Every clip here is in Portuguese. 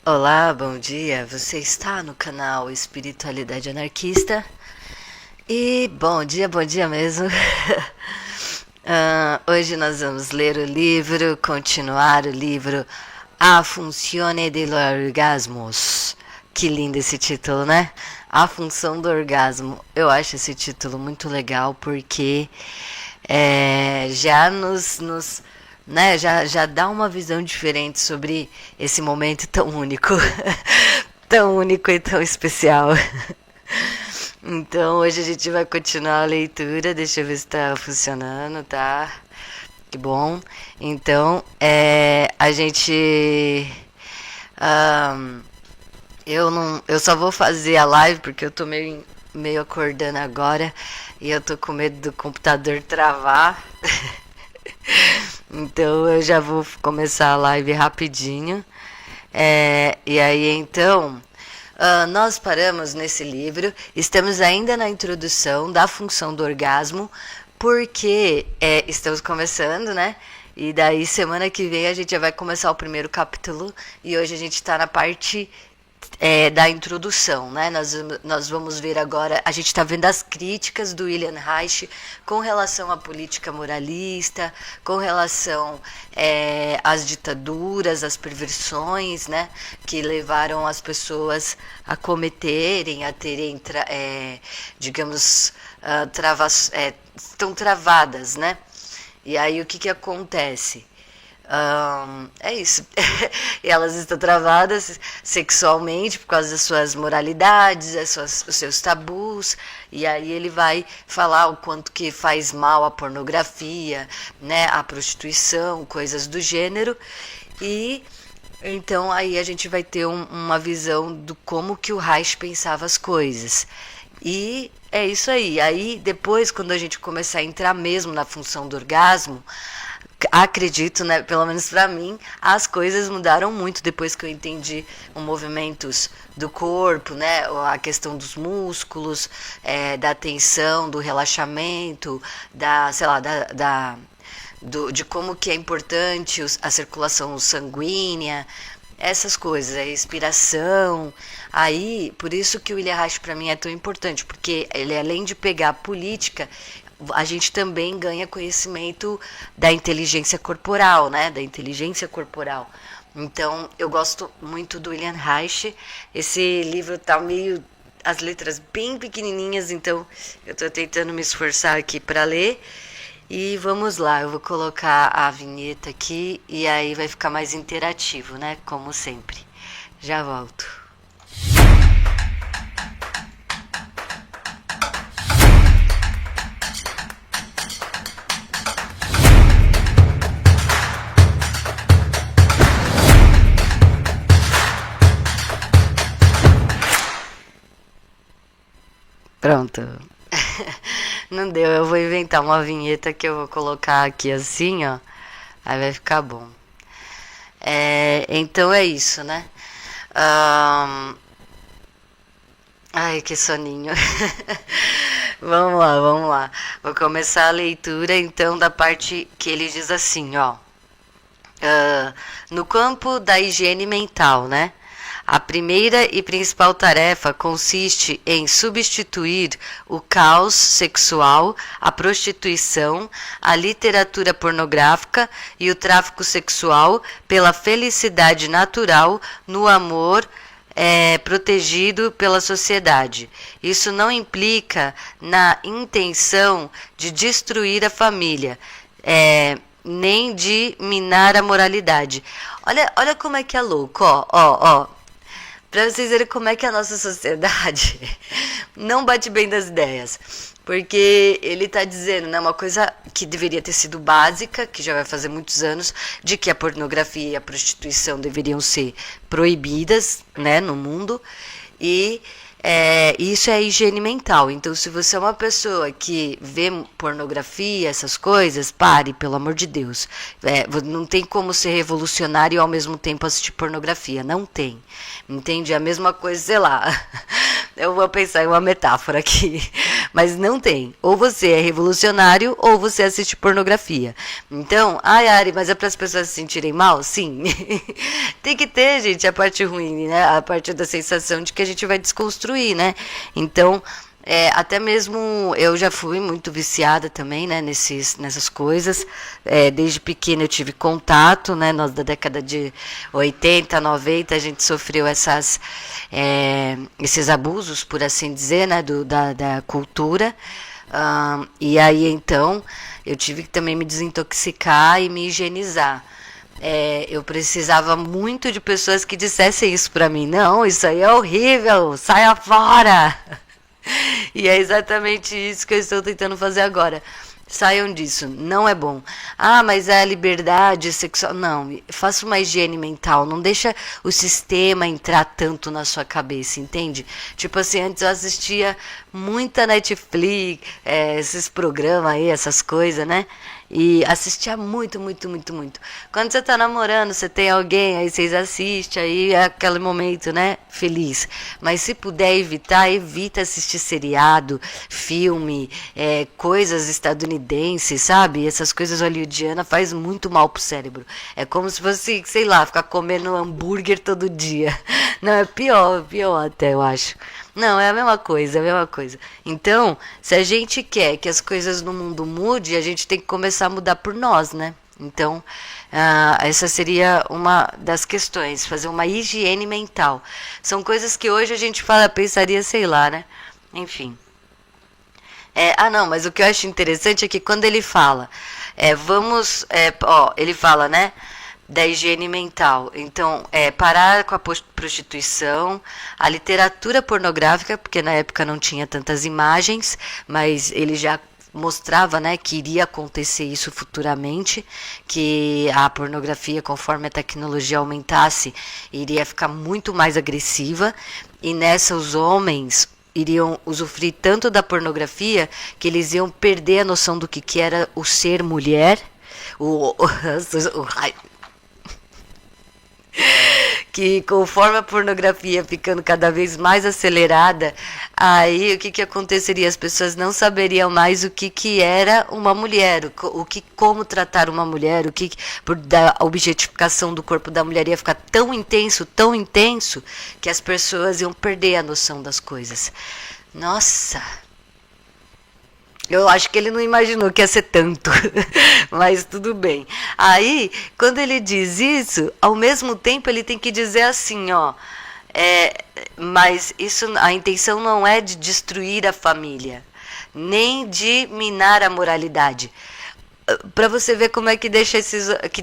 Olá, bom dia. Você está no canal Espiritualidade Anarquista. E bom dia mesmo. Hoje nós vamos ler o livro, continuar o livro A Funzione degli Orgasmos. Que lindo esse título, né? A Função do Orgasmo. Eu acho esse título muito legal porque já né, já dá uma visão diferente sobre esse momento tão único, tão único e tão especial. Então hoje a gente vai continuar a leitura, deixa eu ver se tá funcionando, tá? Que bom. Então, a gente. ahn, eu só vou fazer a live porque eu tô meio acordando agora e eu tô com medo do computador travar. Então eu já vou começar a live rapidinho. E aí então, nós paramos nesse livro, estamos ainda na introdução da função do orgasmo, porque estamos começando, né? E daí semana que vem a gente já vai começar o primeiro capítulo e hoje a gente está na parte da introdução, né? Nós vamos ver agora, a gente está vendo as críticas do William Reich com relação à política moralista, com relação às ditaduras, às perversões, né? Que levaram as pessoas a cometerem, a terem, digamos, estão travadas, né? E aí o que acontece? É isso. Elas estão travadas sexualmente por causa das suas moralidades, os seus tabus. E aí ele vai falar o quanto que faz mal a pornografia, né, a prostituição, coisas do gênero. E então aí a gente vai ter uma visão do como que o Reich pensava as coisas. E é isso aí. Aí depois, quando a gente começar a entrar mesmo na função do orgasmo, acredito, né, pelo menos para mim, as coisas mudaram muito depois que eu entendi os movimentos do corpo, né, a questão dos músculos, da tensão, do relaxamento, sei lá, de como que é importante a circulação sanguínea, essas coisas, a respiração. Aí, por isso que o William Reich para mim é tão importante, porque ele, além de pegar a política, a gente também ganha conhecimento da inteligência corporal, né? Da inteligência corporal. Então, eu gosto muito do William Reich. Esse livro tá meio as letras bem pequenininhas, então eu tô tentando me esforçar aqui para ler. E vamos lá, eu vou colocar a vinheta aqui e aí vai ficar mais interativo, né? Como sempre. Já volto. Pronto. Não deu, eu vou inventar uma vinheta que eu vou colocar aqui assim, ó. Aí vai ficar bom. Então é isso, né? Ai, que soninho. Vamos lá, vamos lá. Vou começar a leitura então da parte que ele diz assim, ó. No campo da higiene mental, né? A primeira e principal tarefa consiste em substituir o caos sexual, a prostituição, a literatura pornográfica e o tráfico sexual pela felicidade natural no amor protegido pela sociedade. Isso não implica na intenção de destruir a família, nem de minar a moralidade. Olha como é que é louco, ó. Pra vocês verem como é que a nossa sociedade não bate bem das ideias. Porque ele tá dizendo, né, uma coisa que deveria ter sido básica, que já vai fazer muitos anos, de que a pornografia e a prostituição deveriam ser proibidas, né, no mundo. E isso é higiene mental. Então, se você é uma pessoa que vê pornografia, essas coisas, pare, pelo amor de Deus. Não tem como ser revolucionário e ao mesmo tempo assistir pornografia. Não tem. Entende? É a mesma coisa, sei lá. Eu vou pensar em uma metáfora aqui. Mas não tem. Ou você é revolucionário ou você assiste pornografia. Então, ai, Ari, mas é para as pessoas se sentirem mal? Sim. Tem que ter, gente, a parte ruim, né? A parte da sensação de que a gente vai desconstruir, né? Então, até mesmo eu já fui muito viciada também, né, nessas coisas. Desde pequena eu tive contato, né, nós da década de 80, 90, a gente sofreu esses abusos, por assim dizer, né, da cultura. E aí, então, eu tive que também me desintoxicar e me higienizar. Eu precisava muito de pessoas que dissessem isso pra mim. Não, isso aí é horrível, saia fora! E é exatamente isso que eu estou tentando fazer agora. Saiam disso, não é bom. Ah, mas é a liberdade sexual. Não, faça uma higiene mental. Não deixa o sistema entrar tanto na sua cabeça, entende? Tipo assim, antes eu assistia muita Netflix, esses programas aí, essas coisas, né? E assistia muito, muito, muito, muito. Quando você tá namorando, você tem alguém, aí vocês assistem, aí é aquele momento, né? Feliz. Mas se puder evitar, evita assistir seriado, filme, coisas estadunidenses, sabe? Essas coisas hollywoodianas faz muito mal pro cérebro. É como se fosse, sei lá, ficar comendo hambúrguer todo dia. Não, é pior até, eu acho. Não, é a mesma coisa, é a mesma coisa. Então, se a gente quer que as coisas no mundo mudem, a gente tem que começar a mudar por nós, né? Então, essa seria uma das questões, fazer uma higiene mental. São coisas que hoje a gente pensaria, sei lá, né? Enfim. Não, mas o que eu acho interessante é que quando ele fala, ele fala, né? Da higiene mental. Então, parar com a prostituição, a literatura pornográfica, porque na época não tinha tantas imagens, mas ele já mostrava, né, que iria acontecer isso futuramente, que a pornografia, conforme a tecnologia aumentasse, iria ficar muito mais agressiva, e nessa os homens iriam usufruir tanto da pornografia que eles iam perder a noção do que era o ser mulher, que conforme a pornografia ficando cada vez mais acelerada, aí o que aconteceria? As pessoas não saberiam mais o que era uma mulher, como tratar uma mulher, da objetificação do corpo da mulher ia ficar tão intenso, que as pessoas iam perder a noção das coisas. Nossa! Eu acho que ele não imaginou que ia ser tanto, mas tudo bem. Aí, quando ele diz isso, ao mesmo tempo ele tem que dizer assim, ó, mas a intenção não é de destruir a família, nem de minar a moralidade. Pra você ver como é que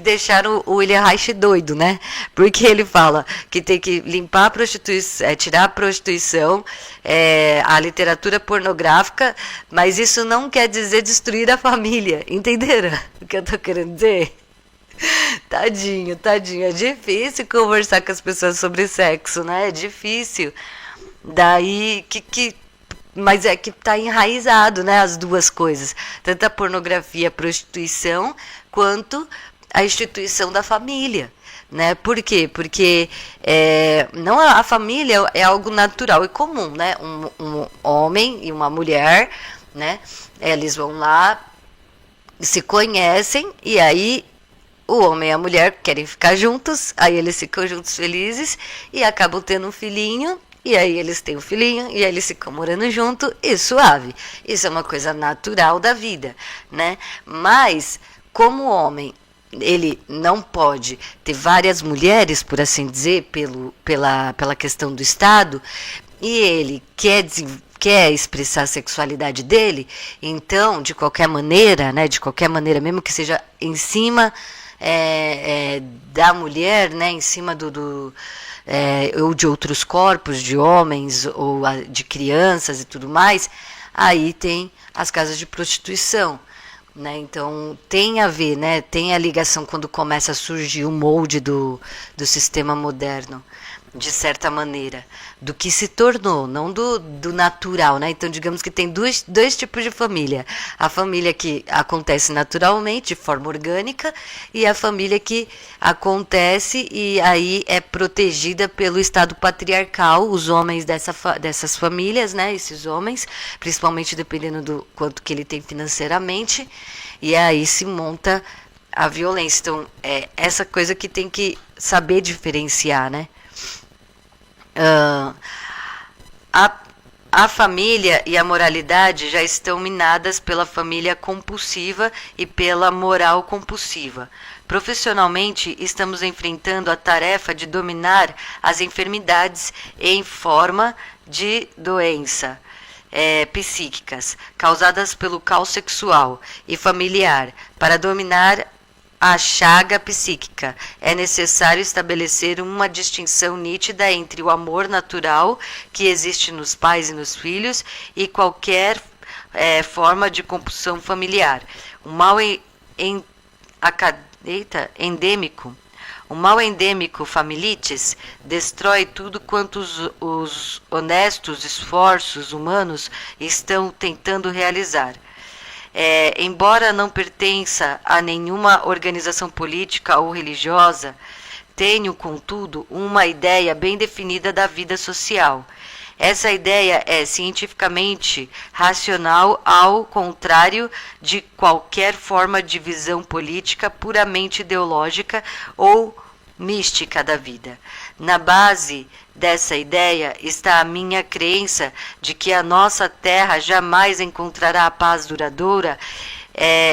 deixaram o William Reich doido, né? Porque ele fala que tem que limpar a prostituição, tirar a prostituição, a literatura pornográfica, mas isso não quer dizer destruir a família, entenderam o que eu tô querendo dizer? Tadinho, é difícil conversar com as pessoas sobre sexo, né? É difícil. Daí mas é que está enraizado, né, as duas coisas, tanto a pornografia, a prostituição, quanto a instituição da família, né? Por quê? Porque não a família é algo natural e comum, né? Um homem e uma mulher, né? Eles vão lá, se conhecem e aí o homem e a mulher querem ficar juntos, aí eles ficam juntos felizes e acabam tendo um filhinho. E aí eles têm um filhinho, e aí eles ficam morando junto, e suave. Isso é uma coisa natural da vida, né? Mas, como o homem, ele não pode ter várias mulheres, por assim dizer, pela questão do Estado, e ele quer expressar a sexualidade dele, então, de qualquer maneira, né? De qualquer maneira, mesmo que seja em cima da mulher, né? Em cima ou de outros corpos, de homens ou de crianças e tudo mais, aí tem as casas de prostituição, né? Então tem a ver, né? Tem a ligação quando começa a surgir o molde do sistema moderno. de certa maneira, do que se tornou, não do natural, né? Então, digamos que tem dois tipos de família. A família que acontece naturalmente, de forma orgânica, e a família que acontece e aí é protegida pelo Estado patriarcal, os homens dessas famílias, né? Esses homens, principalmente dependendo do quanto que ele tem financeiramente, e aí se monta a violência. Então, é essa coisa que tem que saber diferenciar, né? A, a família e a moralidade já estão minadas pela família compulsiva e pela moral compulsiva. Profissionalmente, estamos enfrentando a tarefa de dominar as enfermidades em forma de doença psíquicas causadas pelo caos sexual e familiar. Para dominar a chaga psíquica, é necessário estabelecer uma distinção nítida entre o amor natural que existe nos pais e nos filhos e qualquer forma de compulsão familiar. O mal endêmico. O mal endêmico familites destrói tudo quanto os honestos esforços humanos estão tentando realizar. Embora não pertença a nenhuma organização política ou religiosa, tenho, contudo, uma ideia bem definida da vida social. Essa ideia é cientificamente racional, ao contrário de qualquer forma de visão política puramente ideológica ou mística da vida. Na base dessa ideia está a minha crença de que a nossa terra jamais encontrará a paz duradoura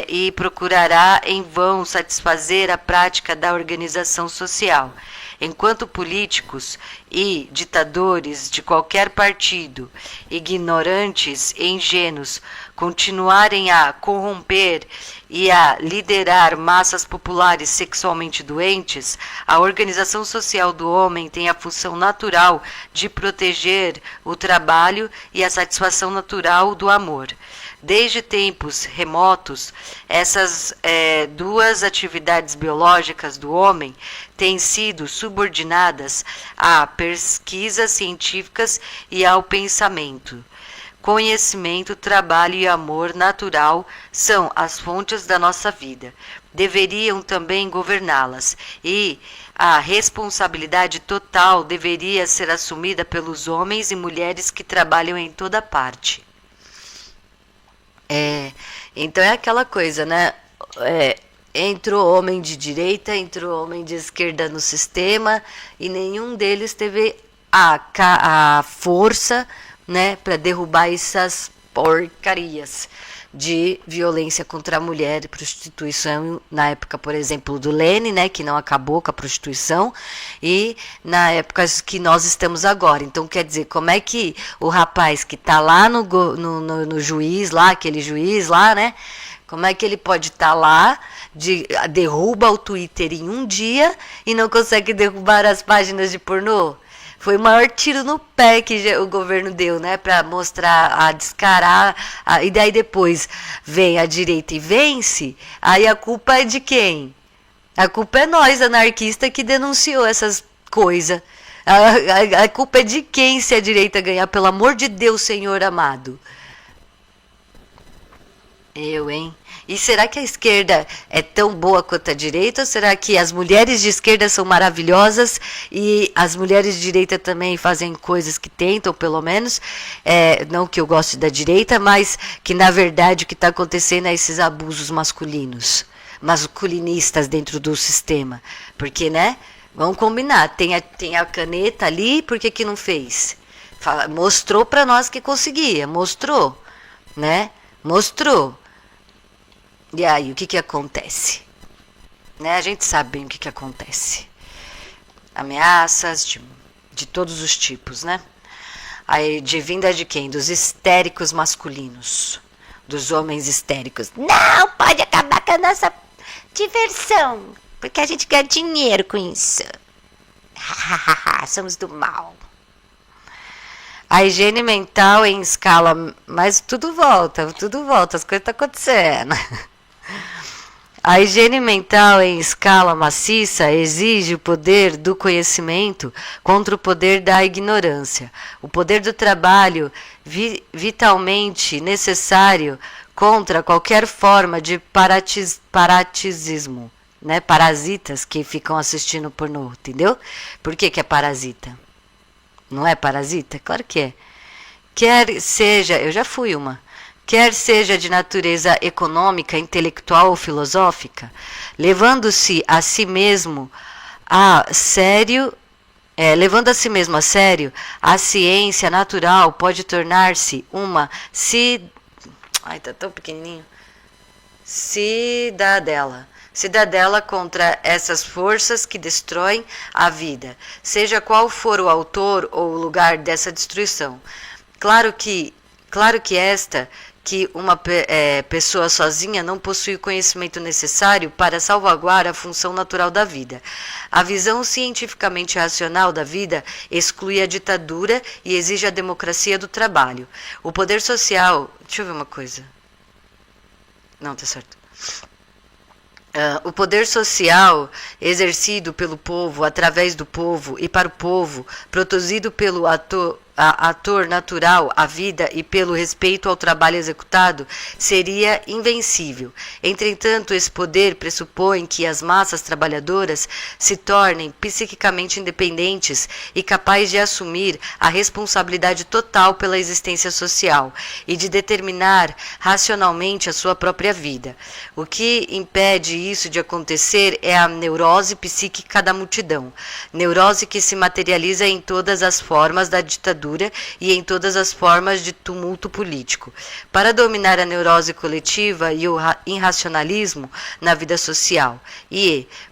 e procurará em vão satisfazer a prática da organização social. Enquanto políticos e ditadores de qualquer partido, ignorantes e ingênuos, continuarem a corromper e a liderar massas populares sexualmente doentes, a organização social do homem tem a função natural de proteger o trabalho e a satisfação natural do amor. Desde tempos remotos, essas duas atividades biológicas do homem têm sido subordinadas a pesquisas científicas e ao pensamento. Conhecimento, trabalho e amor natural são as fontes da nossa vida. Deveriam também governá-las, e a responsabilidade total deveria ser assumida pelos homens e mulheres que trabalham em toda parte. Então é aquela coisa, né? Entrou homem de direita, entrou homem de esquerda no sistema e nenhum deles teve a força, né, para derrubar essas porcarias de violência contra a mulher e prostituição, na época, por exemplo, do Lênin, né, que não acabou com a prostituição, e na época que nós estamos agora. Então, quer dizer, como é que o rapaz que está lá no juiz, lá, aquele juiz lá, né, como é que ele pode estar lá, derruba o Twitter em um dia e não consegue derrubar as páginas de pornô? Foi o maior tiro no pé que o governo deu, né? Para mostrar, a descarar. E daí depois vem a direita e vence. Aí a culpa é de quem? A culpa é nós, anarquista, que denunciou essas coisas. A culpa é de quem se a direita ganhar? Pelo amor de Deus, Senhor amado. Eu, hein? E será que a esquerda é tão boa quanto a direita? Ou será que as mulheres de esquerda são maravilhosas e as mulheres de direita também fazem coisas que tentam, pelo menos? Não que eu goste da direita, mas que na verdade o que está acontecendo é esses abusos masculinistas dentro do sistema. Porque, né? Vamos combinar. Tem a caneta ali, por que não fez? Mostrou para nós que conseguia. Mostrou, né? Mostrou. E aí, o que acontece? Né? A gente sabe bem o que acontece. Ameaças de todos os tipos, né? Aí, de vinda de quem? Dos histéricos masculinos. Dos homens histéricos. Não pode acabar com a nossa diversão, porque a gente ganha dinheiro com isso. Somos do mal. A higiene mental em escala... Mas tudo volta, as coisas estão acontecendo. A higiene mental em escala maciça exige o poder do conhecimento contra o poder da ignorância, o poder do trabalho vitalmente necessário contra qualquer forma de paratisismo, né? Parasitas que ficam assistindo pornô, entendeu? Por que que é parasita? Não é parasita? Claro que é. Quer seja, eu já fui uma, quer seja de natureza econômica, intelectual ou filosófica, levando-se a si mesmo a sério, levando a si mesmo a sério, a ciência natural pode tornar-se uma ai, tá tão pequenininho. Cidadela contra essas forças que destroem a vida, seja qual for o autor ou o lugar dessa destruição. Claro que uma pessoa sozinha não possui o conhecimento necessário para salvaguardar a função natural da vida. A visão cientificamente racional da vida exclui a ditadura e exige a democracia do trabalho. O poder social... Deixa eu ver uma coisa. Não, tá certo. O poder social exercido pelo povo, através do povo e para o povo, produzido pelo ator natural à vida e pelo respeito ao trabalho executado, seria invencível. Entretanto, esse poder pressupõe que as massas trabalhadoras se tornem psiquicamente independentes e capazes de assumir a responsabilidade total pela existência social e de determinar racionalmente a sua própria vida. O que impede isso de acontecer é a neurose psíquica da multidão, neurose que se materializa em todas as formas da ditadura e em todas as formas de tumulto político. Para dominar a neurose coletiva e o irracionalismo na vida social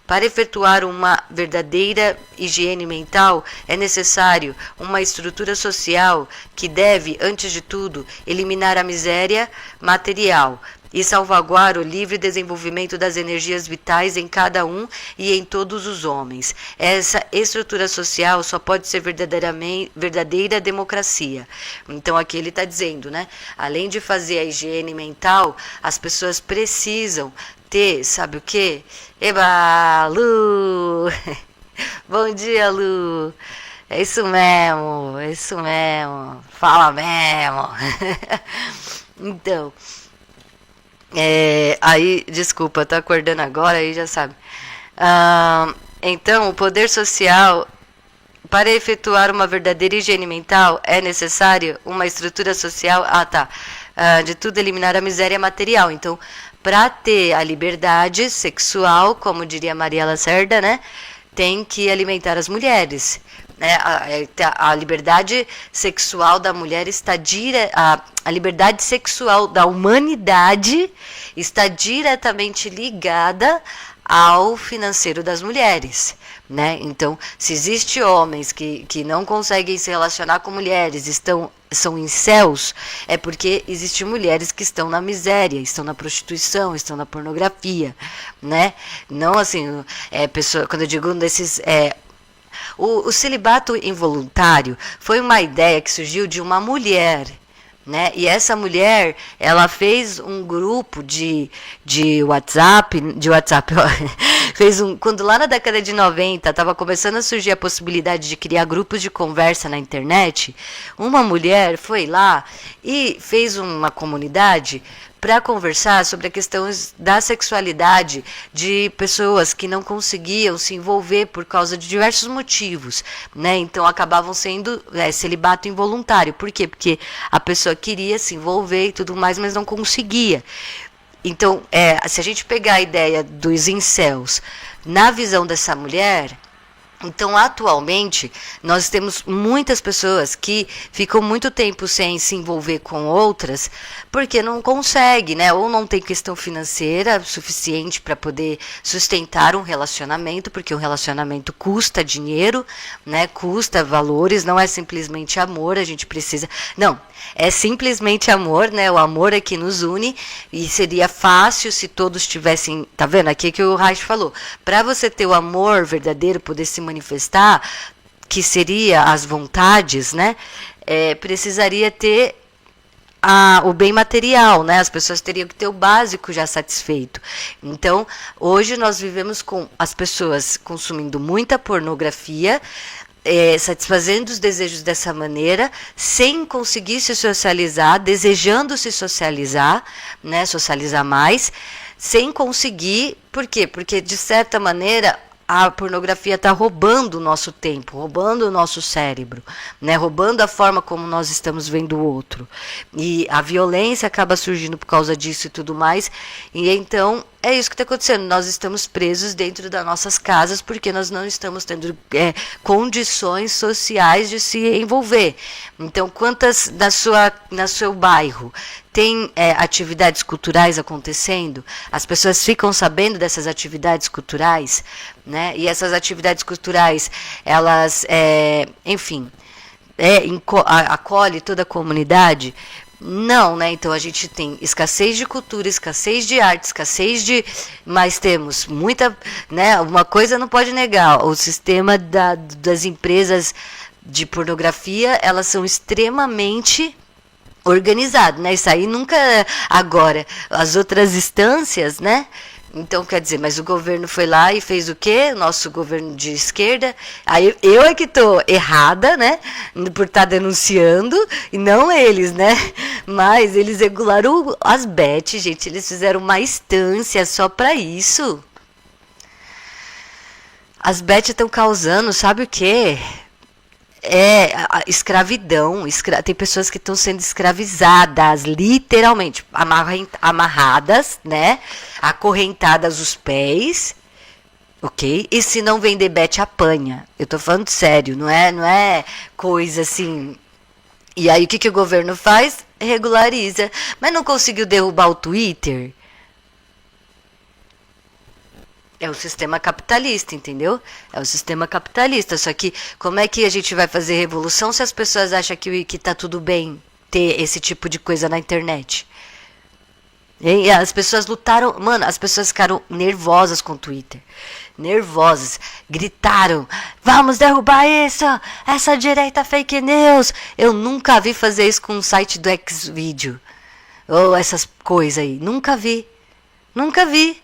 para efetuar uma verdadeira higiene mental, é necessário uma estrutura social que deve, antes de tudo, eliminar a miséria material e salvaguardar o livre desenvolvimento das energias vitais em cada um e em todos os homens. Essa estrutura social só pode ser verdadeira democracia. Então aqui ele está dizendo, né? Além de fazer a higiene mental, as pessoas precisam ter, sabe o quê? Eba, Lu! Bom dia, Lu! É isso mesmo, é isso mesmo. Fala mesmo. Então... aí, desculpa, tô acordando agora, aí já sabe. Então, o poder social, para efetuar uma verdadeira higiene mental, é necessário uma estrutura social, de tudo eliminar a miséria material. Então, para ter a liberdade sexual, como diria Maria Lacerda, né, tem que alimentar as mulheres. A liberdade sexual da mulher está a liberdade sexual da humanidade está diretamente ligada ao financeiro das mulheres, né? Então, se existe homens que não conseguem se relacionar com mulheres, são incels, é porque existem mulheres que estão na miséria, estão na prostituição, estão na pornografia, né? Não assim, quando eu digo desses o celibato involuntário foi uma ideia que surgiu de uma mulher, né? E essa mulher, ela fez um grupo de WhatsApp, quando lá na década de 90 estava começando a surgir a possibilidade de criar grupos de conversa na internet, uma mulher foi lá e fez uma comunidade para conversar sobre a questão da sexualidade de pessoas que não conseguiam se envolver por causa de diversos motivos, né? Então acabavam sendo celibato involuntário. Por quê? Porque a pessoa queria se envolver e tudo mais, mas não conseguia. Então, se a gente pegar a ideia dos incels na visão dessa mulher... Então, atualmente, nós temos muitas pessoas que ficam muito tempo sem se envolver com outras porque não consegue, né? Ou não tem questão financeira suficiente para poder sustentar um relacionamento, porque um relacionamento custa dinheiro, né? Custa valores, não é simplesmente amor, a gente precisa... Não, é simplesmente amor, né? O amor é que nos une e seria fácil se todos tivessem... Tá vendo? Aqui que o Reich falou. Para você ter o amor verdadeiro, poder se manifestar, que seria as vontades, né? Precisaria ter o bem material, né? As pessoas teriam que ter o básico já satisfeito. Então, hoje nós vivemos com as pessoas consumindo muita pornografia, satisfazendo os desejos dessa maneira, sem conseguir se socializar, desejando se socializar, né? Socializar mais, sem conseguir. Por quê? Porque, de certa maneira, a pornografia está roubando o nosso tempo, roubando o nosso cérebro, né? Roubando a forma como nós estamos vendo o outro. E a violência acaba surgindo por causa disso e tudo mais. E então é isso que está acontecendo. Nós estamos presos dentro das nossas casas porque nós não estamos tendo condições sociais de se envolver. Então, quantas no seu bairro tem atividades culturais acontecendo? As pessoas ficam sabendo dessas atividades culturais, né? E essas atividades culturais, elas, enfim, acolhe toda a comunidade? Não, né? Então a gente tem escassez de cultura, escassez de arte, escassez de... Mas temos muita... né? Uma coisa não pode negar, o sistema das empresas de pornografia, elas são extremamente organizadas, né? Isso aí nunca... Agora, as outras instâncias, né? Então, quer dizer, mas o governo foi lá e fez o quê? Nosso governo de esquerda. Aí eu é que estou errada, né? Por estar denunciando, e não eles, né? Mas eles regularam as bets, gente. Eles fizeram uma instância só para isso. As bets estão causando, sabe o quê? A escravidão. Tem pessoas que estão sendo escravizadas, literalmente, amarradas, né? Acorrentadas os pés, ok? E se não vender bet, apanha. Eu tô falando sério, não é coisa assim. E aí o que o governo faz? Regulariza. Mas não conseguiu derrubar o Twitter? É o sistema capitalista, entendeu? É o sistema capitalista. Só que como é que a gente vai fazer revolução se as pessoas acham que tá tudo bem ter esse tipo de coisa na internet? E as pessoas lutaram... Mano, as pessoas ficaram nervosas com o Twitter. Nervosas. Gritaram. Vamos derrubar isso! Essa direita fake news! Eu nunca vi fazer isso com um site do Xvideo. Ou essas coisas aí. Nunca vi. Nunca vi.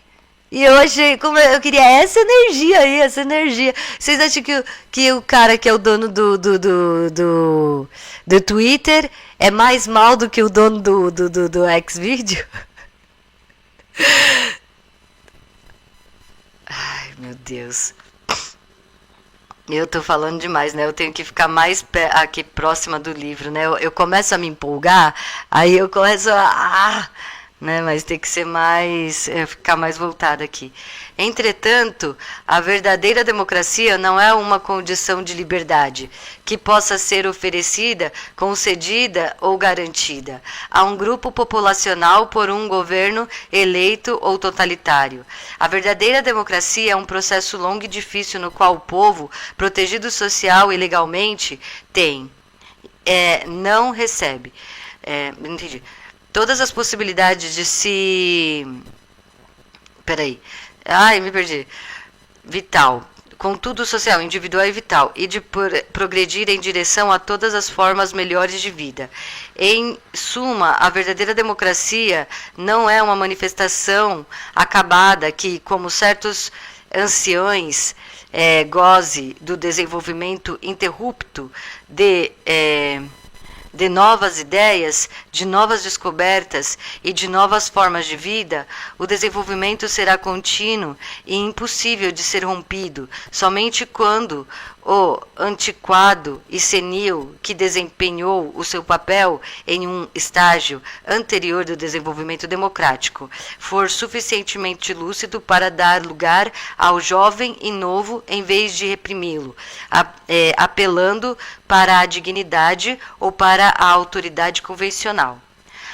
E eu achei, como eu queria essa energia aí, essa energia. Vocês acham que o cara que é o dono do Twitter é mais mal do que o dono do Xvideo? Ai, meu Deus. Eu tô falando demais, né? Eu tenho que ficar mais aqui próxima do livro, né? Eu começo a me empolgar, aí eu começo né? Mas tem que ser mais, ficar mais voltada aqui. Entretanto, a verdadeira democracia não é uma condição de liberdade que possa ser oferecida, concedida ou garantida a um grupo populacional por um governo eleito ou totalitário. A verdadeira democracia é um processo longo e difícil no qual o povo, protegido social e legalmente, não recebe. Não entendi. Todas as possibilidades de se... Peraí. Ai, me perdi. Vital. Contudo, social, individual e vital. E de progredir em direção a todas as formas melhores de vida. Em suma, a verdadeira democracia não é uma manifestação acabada que, como certos anciões, goze do desenvolvimento interrupto de novas ideias, de novas descobertas e de novas formas de vida, o desenvolvimento será contínuo e impossível de ser rompido somente quando o antiquado e senil que desempenhou o seu papel em um estágio anterior do desenvolvimento democrático for suficientemente lúcido para dar lugar ao jovem e novo em vez de reprimi-lo, apelando para a dignidade ou para a autoridade convencional.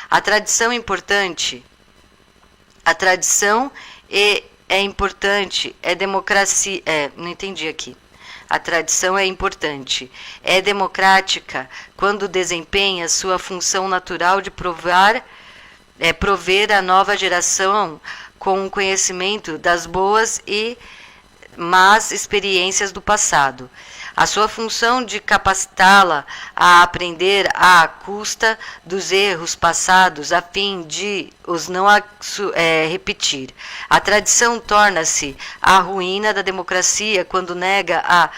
A tradição é importante, é democracia, não entendi aqui. A tradição é importante, é democrática quando desempenha sua função natural de prover a nova geração com o conhecimento das boas e más experiências do passado. a sua função de capacitá-la a aprender à custa dos erros passados, a fim de os não repetir. A tradição torna-se a ruína da democracia quando nega a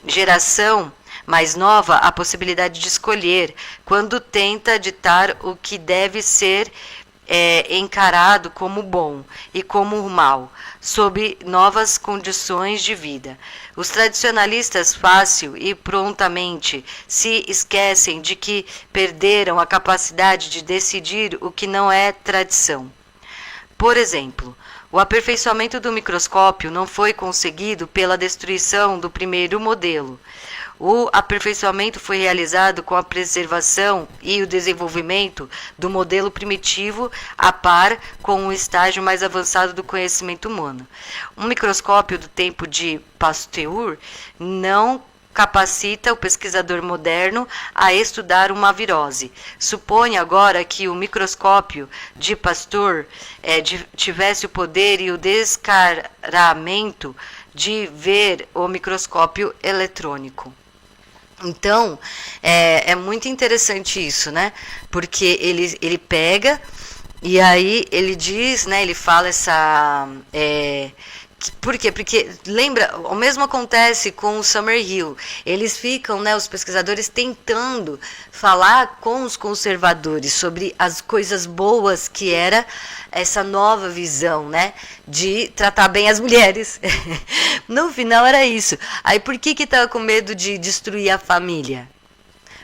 geração mais nova a possibilidade de escolher, quando tenta ditar o que deve ser encarado como bom e como mal, sob novas condições de vida. Os tradicionalistas fácil e prontamente se esquecem de que perderam a capacidade de decidir o que não é tradição. Por exemplo, o aperfeiçoamento do microscópio não foi conseguido pela destruição do primeiro modelo. O aperfeiçoamento foi realizado com a preservação e o desenvolvimento do modelo primitivo a par com o estágio mais avançado do conhecimento humano. Um microscópio do tempo de Pasteur não capacita o pesquisador moderno a estudar uma virose. Suponha agora que o microscópio de Pasteur tivesse o poder e o descaramento de ver o microscópio eletrônico. Então, é muito interessante isso, né? Porque ele pega e aí ele diz, né? Ele fala essa... por quê? Porque, lembra, o mesmo acontece com o Summerhill. Eles ficam, né, os pesquisadores, tentando falar com os conservadores sobre as coisas boas que era essa nova visão, né, de tratar bem as mulheres. No final era isso. Aí por que estava com medo de destruir a família?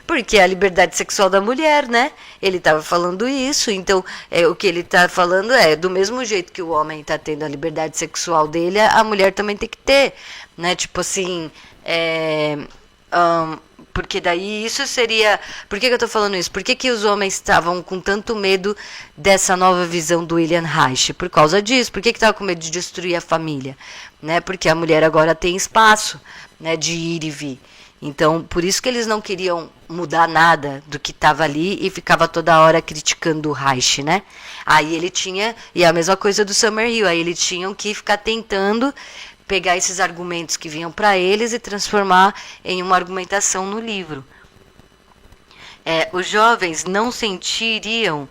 Porque é a liberdade sexual da mulher, né? Ele estava falando isso, então o que ele está falando é do mesmo jeito que o homem está tendo a liberdade sexual dele, a mulher também tem que ter, né? Tipo assim, porque daí isso seria... Por que eu estou falando isso? Por que os homens estavam com tanto medo dessa nova visão do William Reich? Por causa disso. Por que estava com medo de destruir a família? Né? Porque a mulher agora tem espaço, né, de ir e vir. Então, por isso que eles não queriam mudar nada do que estava ali e ficava toda hora criticando o Reich, né? Aí ele tinha, e a mesma coisa do Summerhill, aí eles tinham que ficar tentando pegar esses argumentos que vinham para eles e transformar em uma argumentação no livro. Os jovens não sentiriam,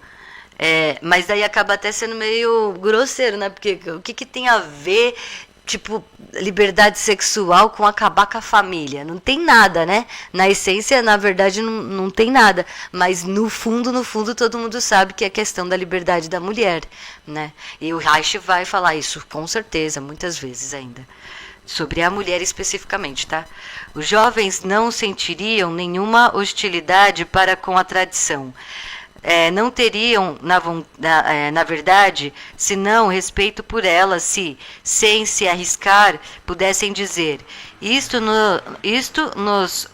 mas daí acaba até sendo meio grosseiro, né? Porque o que tem a ver... Tipo, liberdade sexual com acabar com a família. Não tem nada, né? Na essência, na verdade, não tem nada. Mas no fundo, todo mundo sabe que é questão da liberdade da mulher, né? E o Reich vai falar isso, com certeza, muitas vezes ainda. Sobre a mulher especificamente, tá? Os jovens não sentiriam nenhuma hostilidade para com a tradição. Não teriam, na verdade, senão respeito por ela, se, sem se arriscar, pudessem dizer: isto nos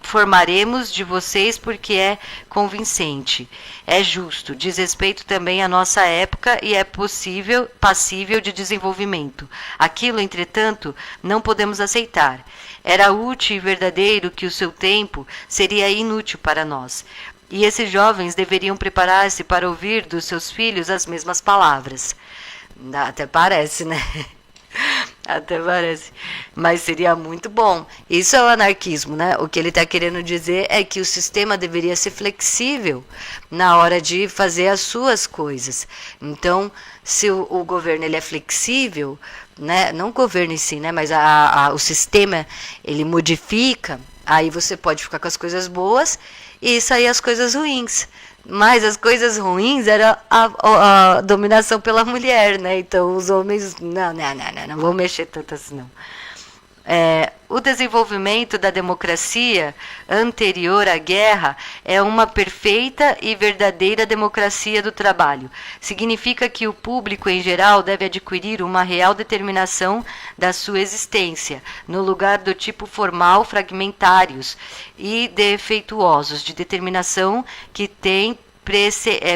formaremos de vocês porque é convincente, é justo, diz respeito também à nossa época e é passível de desenvolvimento. Aquilo, entretanto, não podemos aceitar. Era útil e verdadeiro que o seu tempo seria inútil para nós. E esses jovens deveriam preparar-se para ouvir dos seus filhos as mesmas palavras. Até parece, né? Até parece. Mas seria muito bom. Isso é o anarquismo, né? O que ele está querendo dizer é que o sistema deveria ser flexível na hora de fazer as suas coisas. Então, se o governo ele é flexível, né? Não o governo em si, né? Mas o sistema ele modifica, aí você pode ficar com as coisas boas e sair as coisas ruins. Mas as coisas ruins era a dominação pela mulher, né? Então os homens, não vão mexer tanto assim, não. O desenvolvimento da democracia anterior à guerra é uma perfeita e verdadeira democracia do trabalho. Significa que o público em geral deve adquirir uma real determinação da sua existência, no lugar do tipo formal, fragmentários e defeituosos de determinação que tem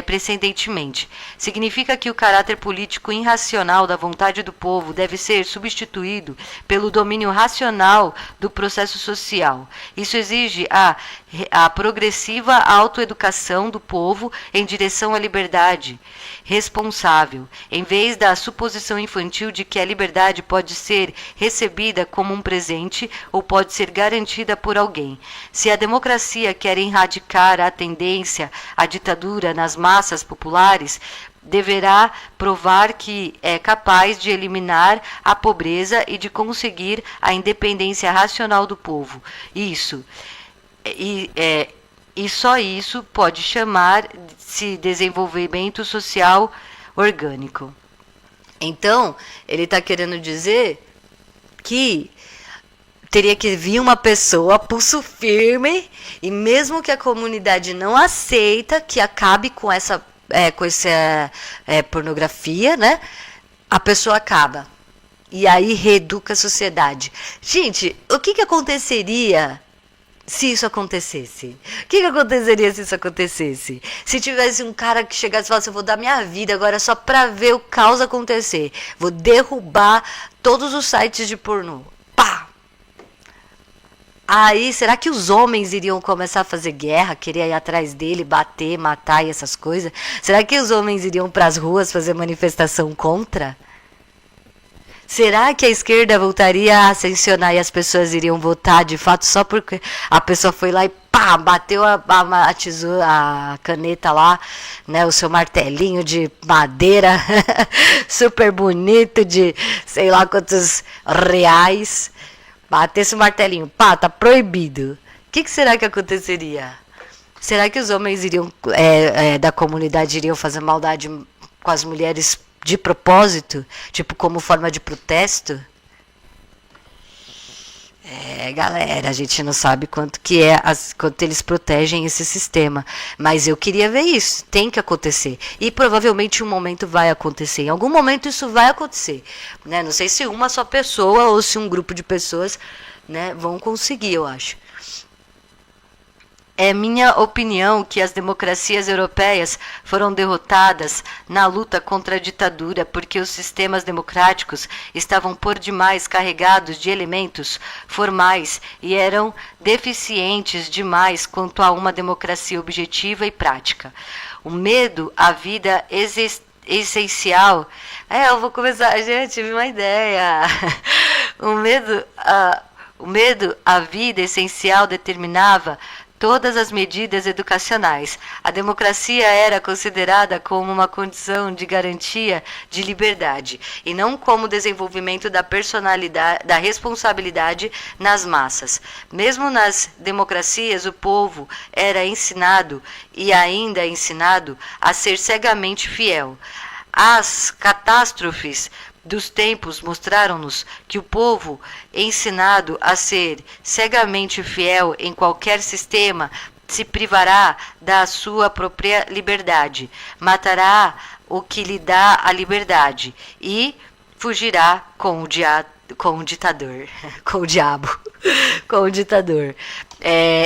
precedentemente. Significa que o caráter político irracional da vontade do povo deve ser substituído pelo domínio racional do processo social. Isso exige a progressiva autoeducação do povo em direção à liberdade responsável, em vez da suposição infantil de que a liberdade pode ser recebida como um presente ou pode ser garantida por alguém. Se a democracia quer erradicar a tendência à ditadura nas massas populares, deverá provar que é capaz de eliminar a pobreza e de conseguir a independência racional do povo. E só isso pode chamar-se desenvolvimento social orgânico. Então, ele está querendo dizer que teria que vir uma pessoa, pulso firme, e mesmo que a comunidade não aceita que acabe com essa pornografia, né? A pessoa acaba. E aí reeduca a sociedade. Gente, o que aconteceria se isso acontecesse? O que aconteceria se isso acontecesse? Se tivesse um cara que chegasse e falasse, eu vou dar minha vida agora só pra ver o caos acontecer. Vou derrubar todos os sites de pornô. Pá! Aí, será que os homens iriam começar a fazer guerra, querer ir atrás dele, bater, matar e essas coisas? Será que os homens iriam pras ruas fazer manifestação contra? Será que a esquerda voltaria a ascensionar e as pessoas iriam votar de fato só porque a pessoa foi lá e pá, bateu a tesoura, a caneta lá, né, o seu martelinho de madeira super bonito de sei lá quantos reais, batesse o martelinho, pá, tá proibido. O que será que aconteceria? Será que os homens iriam da comunidade iriam fazer maldade com as mulheres de propósito, tipo como forma de protesto? Galera, a gente não sabe quanto eles protegem esse sistema, mas eu queria ver isso, tem que acontecer, e provavelmente um momento vai acontecer, em algum momento isso vai acontecer, né? Não sei se uma só pessoa ou se um grupo de pessoas, né, vão conseguir, eu acho. É minha opinião que as democracias europeias foram derrotadas na luta contra a ditadura porque os sistemas democráticos estavam por demais carregados de elementos formais e eram deficientes demais quanto a uma democracia objetiva e prática. O medo à vida essencial... eu vou começar... Gente, tive uma ideia. O medo à vida essencial determinava todas as medidas educacionais. A democracia era considerada como uma condição de garantia de liberdade, e não como desenvolvimento da personalidade, da responsabilidade nas massas. Mesmo nas democracias, o povo era ensinado, e ainda é ensinado, a ser cegamente fiel. As catástrofes dos tempos mostraram-nos que o povo, ensinado a ser cegamente fiel em qualquer sistema, se privará da sua própria liberdade, matará o que lhe dá a liberdade e fugirá com o ditador, com o diabo, com o ditador.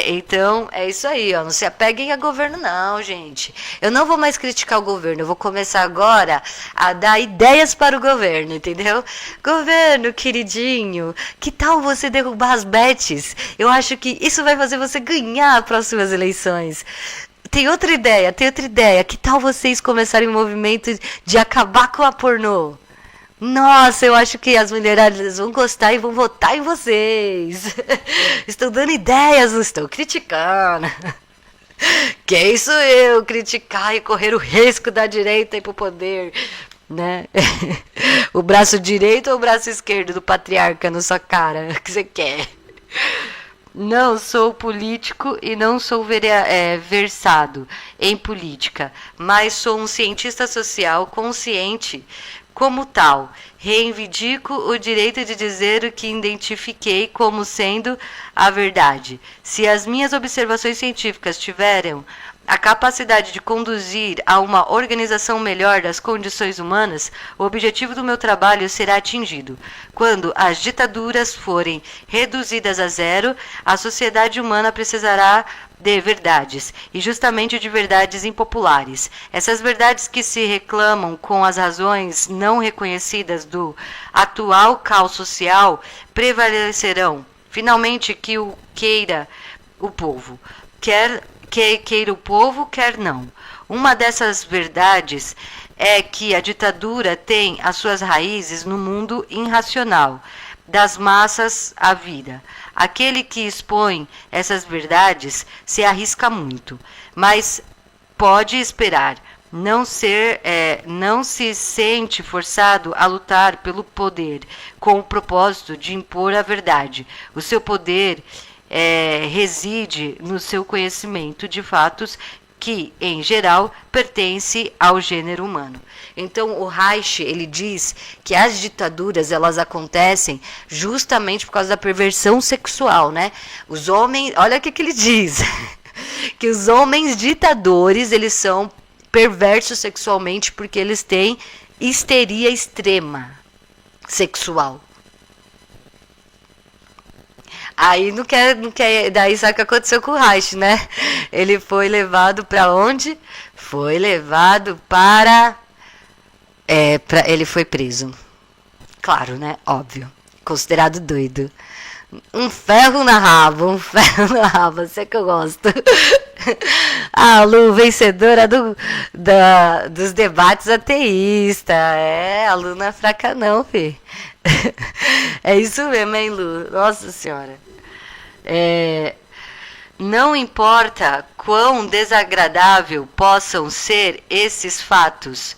Então, é isso aí, ó. Não se apeguem a governo, não, gente. Eu não vou mais criticar o governo. Eu vou começar agora a dar ideias para o governo, entendeu? Governo, queridinho, que tal você derrubar as bets? Eu acho que isso vai fazer você ganhar as próximas eleições. Tem outra ideia. Que tal vocês começarem um movimento de acabar com a pornô? Nossa, eu acho que as mulheradas vão gostar e vão votar em vocês. Estou dando ideias, não estou criticando. Quem sou eu criticar e correr o risco da direita ir pro poder, né? O braço direito ou o braço esquerdo do patriarca na sua cara? O que você quer? Não sou político e não sou versado em política, mas sou um cientista social consciente. Como tal, reivindico o direito de dizer o que identifiquei como sendo a verdade. Se as minhas observações científicas tiverem a capacidade de conduzir a uma organização melhor das condições humanas, o objetivo do meu trabalho será atingido. Quando as ditaduras forem reduzidas a zero, a sociedade humana precisará de verdades, e justamente de verdades impopulares. Essas verdades que se reclamam com as razões não reconhecidas do atual caos social prevalecerão. Finalmente, que o queira o povo, queira o povo, quer não. Uma dessas verdades é que a ditadura tem as suas raízes no mundo irracional, das massas à vida. Aquele que expõe essas verdades se arrisca muito, mas pode esperar. Não se sente forçado a lutar pelo poder com o propósito de impor a verdade. O seu poder reside no seu conhecimento de fatos que, em geral, pertence ao gênero humano. Então, o Reich, ele diz que as ditaduras, elas acontecem justamente por causa da perversão sexual, né? Os homens, olha o que ele diz, que os homens ditadores, eles são perversos sexualmente porque eles têm histeria extrema sexual. Aí não quer, daí sabe o que aconteceu com o Reich, né? Ele foi levado para onde? Foi levado para... ele foi preso. Claro, né? Óbvio. Considerado doido. Um ferro na raba, sei que eu gosto. A Lu, vencedora dos debates ateístas. A Lu não é fraca não, fi. É isso mesmo, hein, Lu? Nossa Senhora. Não importa quão desagradável possam ser esses fatos,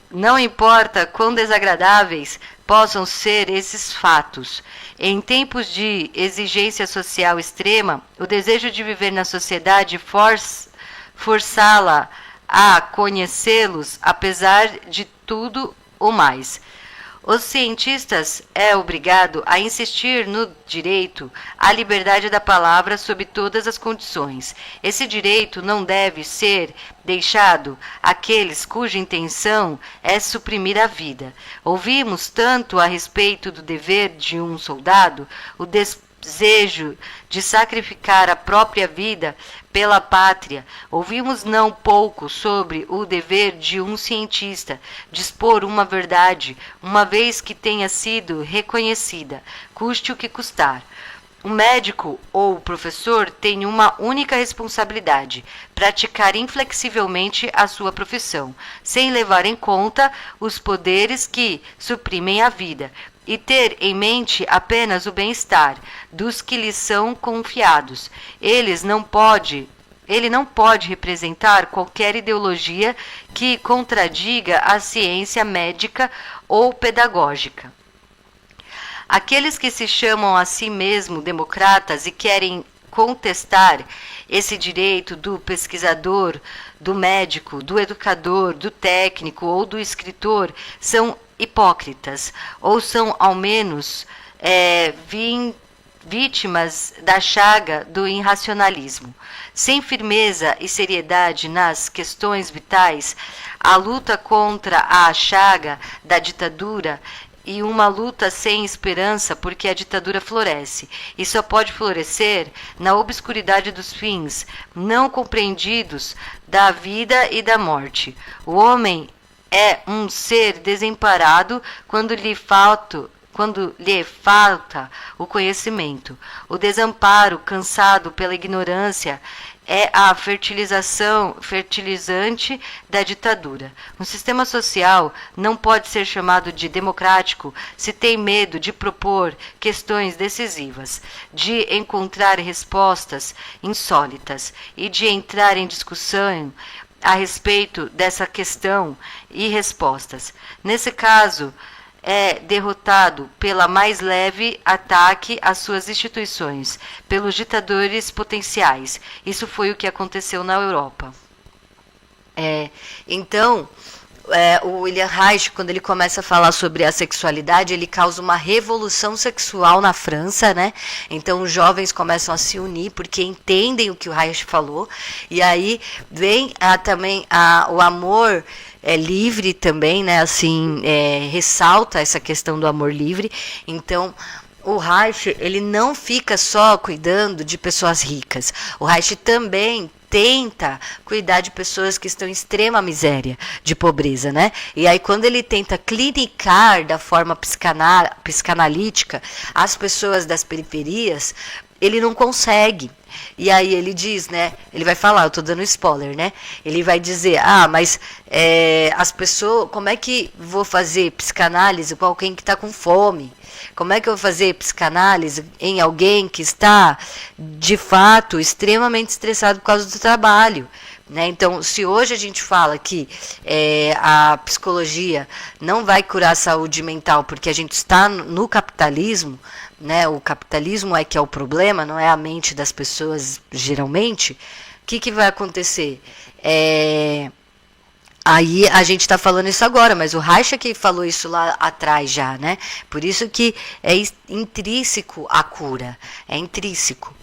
não importa quão desagradáveis possam ser esses fatos. Em tempos de exigência social extrema, o desejo de viver na sociedade forçá-la a conhecê-los, apesar de tudo o mais. Os cientistas é obrigado a insistir no direito à liberdade da palavra sob todas as condições. Esse direito não deve ser deixado àqueles cuja intenção é suprimir a vida. Ouvimos tanto a respeito do dever de um soldado, o desejo de sacrificar a própria vida pela pátria. Ouvimos não pouco sobre o dever de um cientista de expor uma verdade, uma vez que tenha sido reconhecida, custe o que custar. O médico ou o professor tem uma única responsabilidade: praticar inflexivelmente a sua profissão, sem levar em conta os poderes que suprimem a vida, e ter em mente apenas o bem-estar dos que lhes são confiados. Ele não pode representar qualquer ideologia que contradiga a ciência médica ou pedagógica. Aqueles que se chamam a si mesmos democratas e querem contestar esse direito do pesquisador, do médico, do educador, do técnico ou do escritor são hipócritas, ou são ao menos vítimas da chaga do irracionalismo. Sem firmeza e seriedade nas questões vitais, a luta contra a chaga da ditadura e uma luta sem esperança, porque a ditadura floresce, e só pode florescer na obscuridade dos fins não compreendidos da vida e da morte. O homem é um ser desamparado quando lhe falta o conhecimento. O desamparo, cansado pela ignorância, é a fertilizante da ditadura. Um sistema social não pode ser chamado de democrático se tem medo de propor questões decisivas, de encontrar respostas insólitas e de entrar em discussão a respeito dessa questão e respostas. Nesse caso, é derrotado pela mais leve ataque às suas instituições, pelos ditadores potenciais. Isso foi o que aconteceu na Europa. Então, o William Reich, quando ele começa a falar sobre a sexualidade, ele causa uma revolução sexual na França, né? Então os jovens começam a se unir porque entendem o que o Reich falou, e aí vem também o amor livre também, né? Assim, ressalta essa questão do amor livre. Então O Reich, ele não fica só cuidando de pessoas ricas. O Reich também tenta cuidar de pessoas que estão em extrema miséria, de pobreza, né? E aí quando ele tenta clinicar da forma psicanalítica as pessoas das periferias, ele não consegue. E aí ele diz, né? Ele vai falar, eu tô dando spoiler, né? Ele vai dizer, mas as pessoas, como é que vou fazer psicanálise com alguém que está com fome? Como é que eu vou fazer psicanálise em alguém que está, de fato, extremamente estressado por causa do trabalho? Né? Então, se hoje a gente fala que a psicologia não vai curar a saúde mental porque a gente está no capitalismo, né? O capitalismo é que é o problema, não é a mente das pessoas, geralmente, o que vai acontecer? Aí a gente está falando isso agora, mas o Reich que falou isso lá atrás já, né? Por isso que é intrínseco a cura, é intrínseco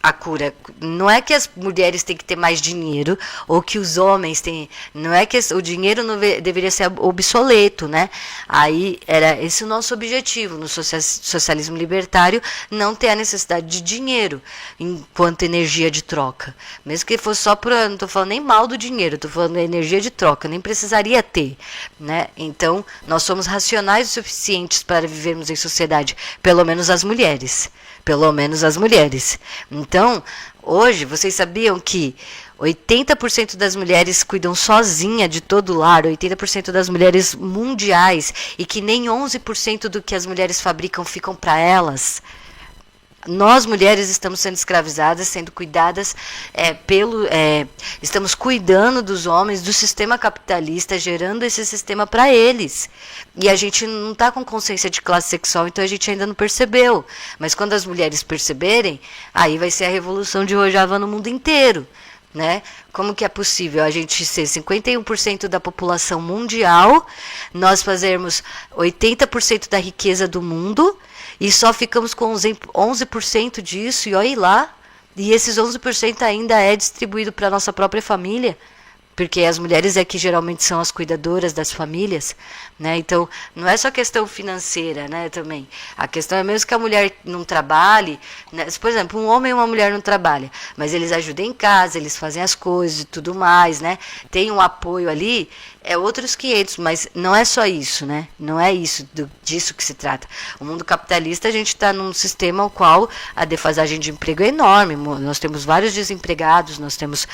a cura. Não é que as mulheres têm que ter mais dinheiro, ou que os homens têm. Não é que o dinheiro não deveria ser obsoleto, né? Aí era esse o nosso objetivo no socialismo libertário, não ter a necessidade de dinheiro enquanto energia de troca. Mesmo que fosse só para. Não estou falando nem mal do dinheiro, estou falando da energia de troca, nem precisaria ter. Né? Então, nós somos racionais o suficientes para vivermos em sociedade, pelo menos as mulheres. Pelo menos as mulheres. Então, hoje, vocês sabiam que 80% das mulheres cuidam sozinha de todo o lar, 80% das mulheres mundiais, e que nem 11% do que as mulheres fabricam ficam para elas? Nós, mulheres, estamos sendo escravizadas, sendo cuidadas estamos cuidando dos homens, do sistema capitalista, gerando esse sistema para eles. E a gente não está com consciência de classe sexual, então a gente ainda não percebeu. Mas quando as mulheres perceberem, aí vai ser a revolução de Rojava no mundo inteiro. Né? Como que é possível a gente ser 51% da população mundial, nós fazermos 80% da riqueza do mundo, e só ficamos com 11% disso, e olha lá, e esses 11% ainda é distribuído para a nossa própria família, porque as mulheres é que geralmente são as cuidadoras das famílias, né? Então, não é só questão financeira, né, também. A questão é mesmo que a mulher não trabalhe, né? Por exemplo, um homem e uma mulher não trabalham, mas eles ajudam em casa, eles fazem as coisas e tudo mais, né? Tem um apoio ali, é outros 500, mas não é só isso, né? Não é isso disso que se trata. O mundo capitalista, a gente está num sistema ao qual a defasagem de emprego é enorme. Nós temos vários desempregados, nós temos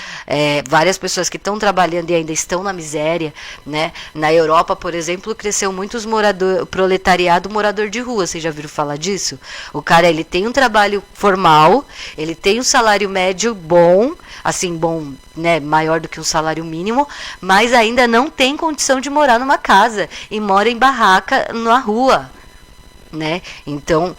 várias pessoas que estão trabalhando e ainda estão na miséria, né? Na Europa, por exemplo, cresceu muito proletariado morador de rua. Vocês já viram falar disso? O cara, ele tem um trabalho formal, ele tem um salário médio bom, assim, bom, né, maior do que um salário mínimo, mas ainda não tem condição de morar numa casa e mora em barraca na rua, né? Então,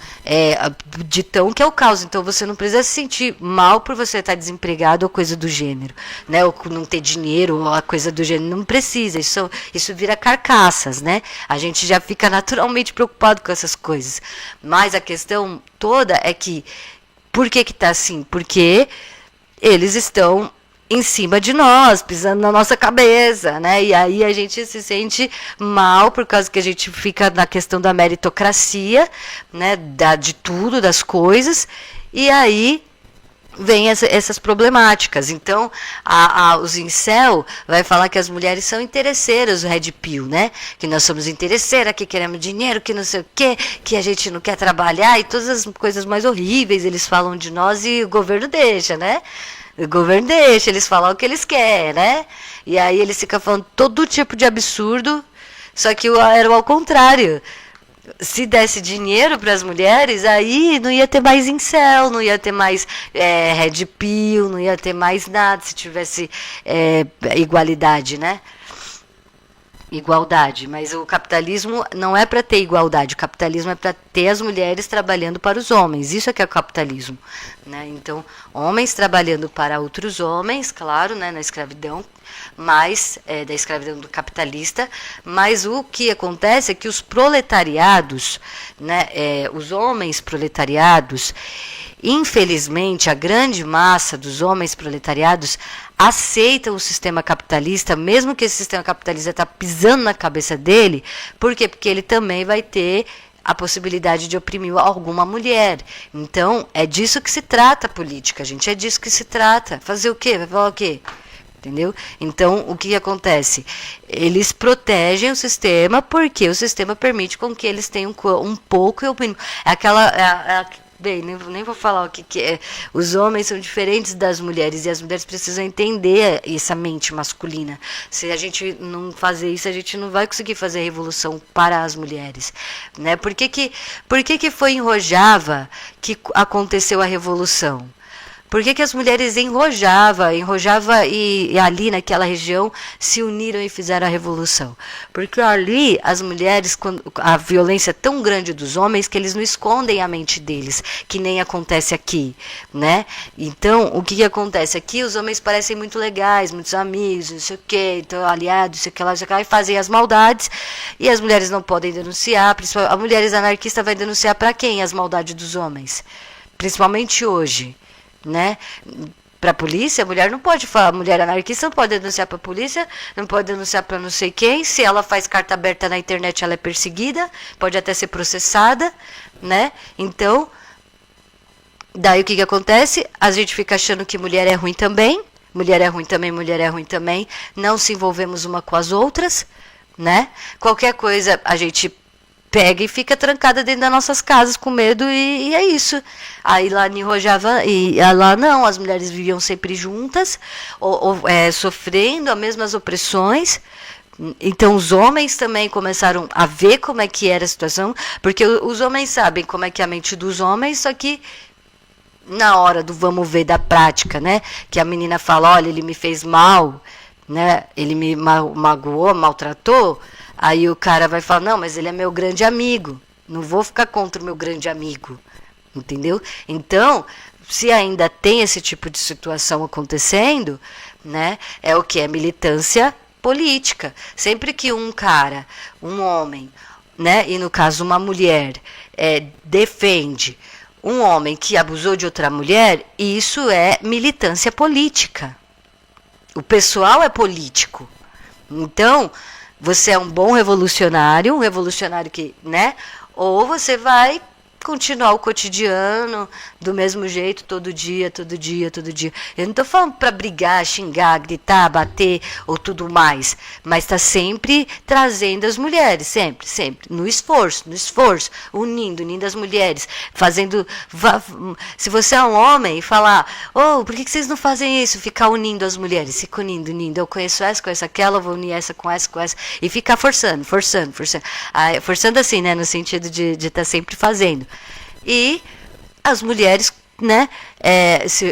de tão que é o caos. Então, você não precisa se sentir mal por você estar desempregado ou coisa do gênero, né? Ou não ter dinheiro ou a coisa do gênero. Não precisa. Isso vira carcaças, né? A gente já fica naturalmente preocupado com essas coisas. Mas a questão toda é que, por que tá assim? Porque eles estão em cima de nós, pisando na nossa cabeça, né? E aí a gente se sente mal por causa que a gente fica na questão da meritocracia, né? De tudo, das coisas, e aí vem essas problemáticas. Então, os incel vai falar que as mulheres são interesseiras, o Red Pill, né? Que nós somos interesseiras, que queremos dinheiro, que não sei o quê, que a gente não quer trabalhar, e todas as coisas mais horríveis eles falam de nós e o governo deixa, né? O governo deixa eles falar o que eles querem, né? E aí eles ficam falando todo tipo de absurdo, só que era ao contrário. Se desse dinheiro para as mulheres, aí não ia ter mais incel, não ia ter mais red pill, não ia ter mais nada se tivesse igualdade, né? Igualdade, mas o capitalismo não é para ter igualdade, o capitalismo é para ter as mulheres trabalhando para os homens, isso é que é o capitalismo, né? Então, homens trabalhando para outros homens, claro, né, na escravidão, mas da escravidão do capitalista, mas o que acontece é que os proletariados, né, os homens proletariados, infelizmente, a grande massa dos homens proletariados aceitam o sistema capitalista, mesmo que esse sistema capitalista está pisando na cabeça dele. Por quê? Porque ele também vai ter a possibilidade de oprimir alguma mulher. Então, é disso que se trata a política, gente. É disso que se trata. Fazer o quê? Vai falar o quê? Entendeu? Então, o que acontece? Eles protegem o sistema porque o sistema permite com que eles tenham um pouco e o mínimo. Bem, nem vou falar o que é. Os homens são diferentes das mulheres e as mulheres precisam entender essa mente masculina. Se a gente não fazer isso, a gente não vai conseguir fazer a revolução para as mulheres, né? Por que foi em Rojava que aconteceu a revolução? Por que as mulheres em Rojava e ali naquela região se uniram e fizeram a revolução? Porque ali as mulheres, a violência é tão grande dos homens que eles não escondem a mente deles, que nem acontece aqui, né? Então, o que acontece? Aqui os homens parecem muito legais, muitos amigos, não sei o quê, então, aliados, não sei o que lá, e fazem as maldades, e as mulheres não podem denunciar, principalmente, as mulheres anarquistas vão denunciar para quem as maldades dos homens? Principalmente hoje. Né? Para a polícia, a mulher não pode falar, a mulher anarquista não pode denunciar para a polícia, não pode denunciar para não sei quem. Se ela faz carta aberta na internet, ela é perseguida, pode até ser processada, né? Então, daí o que acontece? A gente fica achando que mulher é ruim também, mulher é ruim também, mulher é ruim também, não se envolvemos uma com as outras, né? Qualquer coisa a gente pega e fica trancada dentro das nossas casas com medo e é isso. Aí lá em Rojava, lá não, as mulheres viviam sempre juntas, sofrendo as mesmas opressões. Então os homens também começaram a ver como é que era a situação, porque os homens sabem como é que é a mente dos homens, só que na hora do vamos ver da prática, né? Que a menina fala, olha, ele me fez mal, né? Ele me magoou, maltratou. Aí o cara vai falar, não, mas ele é meu grande amigo. Não vou ficar contra o meu grande amigo. Entendeu? Então, se ainda tem esse tipo de situação acontecendo, né? É o que? É militância política. Sempre que um cara, um homem, né? E no caso uma mulher, defende um homem que abusou de outra mulher, isso é militância política. O pessoal é político. Então, você é um bom revolucionário, um revolucionário que, né? Ou você vai continuar o cotidiano do mesmo jeito, todo dia, todo dia, todo dia. Eu não estou falando para brigar, xingar, gritar, bater ou tudo mais, mas está sempre trazendo as mulheres, sempre, sempre, no esforço, unindo as mulheres, fazendo. Se você é um homem e falar, por que vocês não fazem isso? Ficar unindo as mulheres, fica unindo. Eu conheço aquela, vou unir essa com essa, e ficar forçando. Forçando assim, né, no sentido de estar sempre fazendo. E as mulheres, né,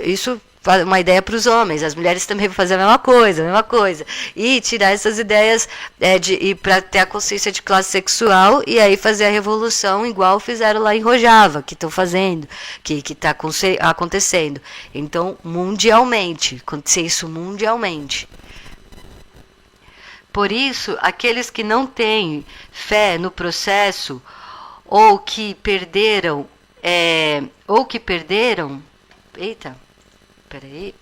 isso é uma ideia para os homens, as mulheres também vão fazer a mesma coisa, e tirar essas ideias e para ter a consciência de classe sexual e aí fazer a revolução igual fizeram lá em Rojava, que estão fazendo, que está acontecendo. Então, mundialmente, acontecer isso mundialmente. Por isso, aqueles que não têm fé no processo ou que perderam, eita, peraí,